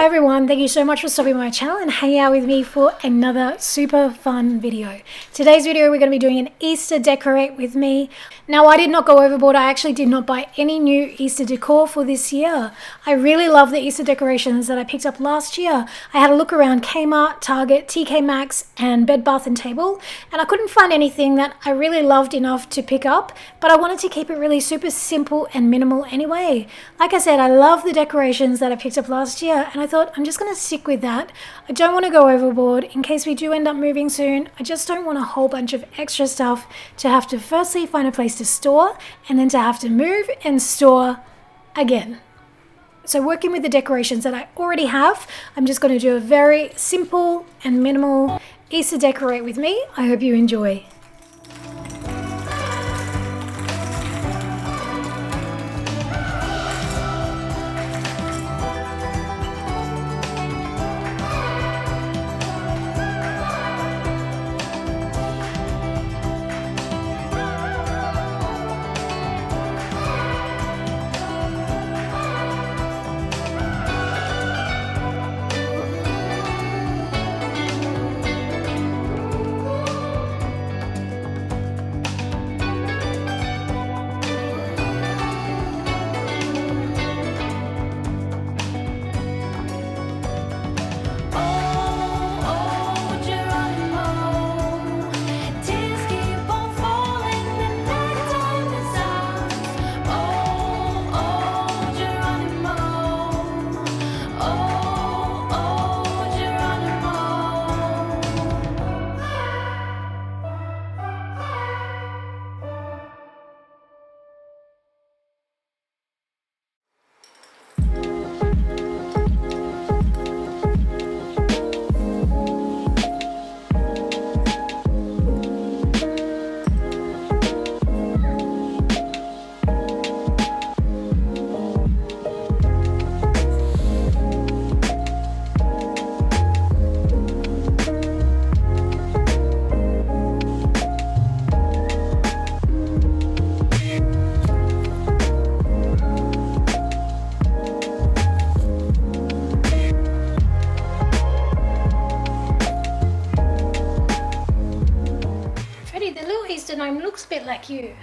everyone, thank you so much for stopping by my channel and hanging out with me for another super fun video. Today's video we're going to be doing an Easter decorate with me. Now I did not go overboard, I actually did not buy any new Easter decor for this year. I really love the Easter decorations that I picked up last year. I had a look around Kmart, Target, TK Maxx and Bed Bath & Table and I couldn't find anything that I really loved enough to pick up, but I wanted to keep it really super simple and minimal anyway. Like I said, I love the decorations that I picked up last year and I thought I'm just going to stick with that. I don't want to go overboard in case we do end up moving soon. I just don't want a whole bunch of extra stuff to have to firstly find a place to store and then to have to move and store again. So working with the decorations that I already have, I'm just going to do a very simple and minimal Easter decorate with me. I hope you enjoy. The gnome looks a bit like you.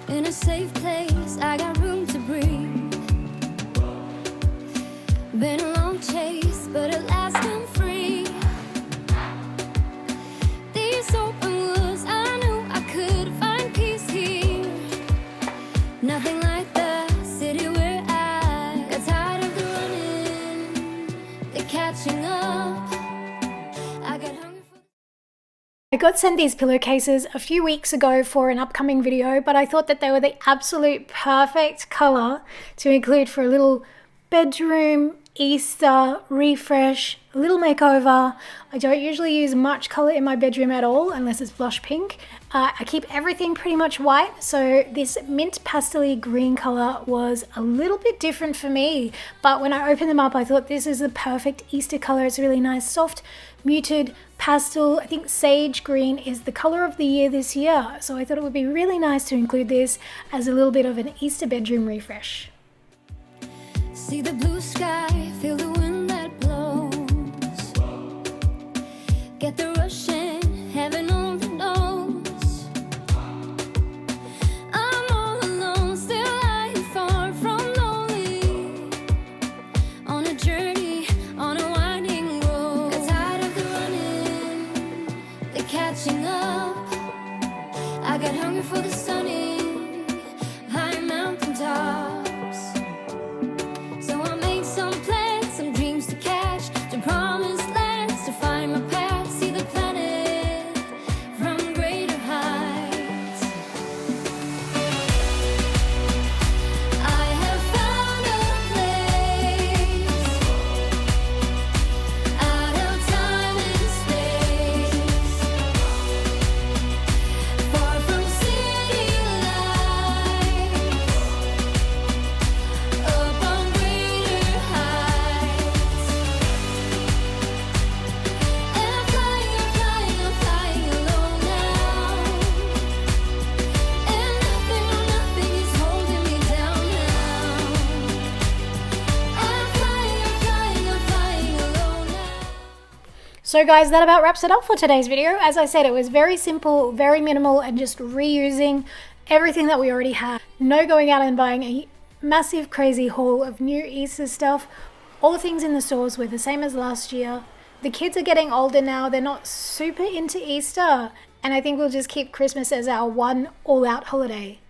In a safe place, I got room to breathe. Been a long chase, but at last I'm free. These open woods, I knew I could find peace here. Nothing like the city where I got tired of the running, the catching up. I got hungry for... I got sent these pillowcases a few weeks ago for an upcoming video, but I thought that they were the absolute perfect color to include for a little bedroom Easter refresh, a little makeover. I don't usually use much color in my bedroom at all unless it's blush pink. I keep everything pretty much white, so this mint pastel green color was a little bit different for me, but when I opened them up I thought this is the perfect Easter color. It's a really nice soft muted pastel. I think sage green is the color of the year this year, so I thought it would be really nice to include this as a little bit of an Easter bedroom refresh. See the blue sky, feel the wind that blows. Get the rush in, heaven only knows. I'm all alone, still lying far from lonely. On a journey, on a winding road. Got tired of the running, the catching up. I got hungry for the sunny, high mountain tops. So guys, that about wraps it up for today's video. As I said, it was very simple, very minimal, and just reusing everything that we already had. No going out and buying a massive crazy haul of new Easter stuff. All the things in the stores were the same as last year. The kids are getting older now, they're not super into Easter, and I think we'll just keep Christmas as our one all-out holiday.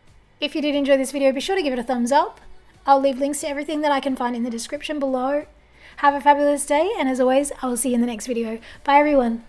If you did enjoy this video, be sure to give it a thumbs up. I'll leave links to everything that I can find in the description below. Have a fabulous day, and as always, I will see you in the next video. Bye everyone.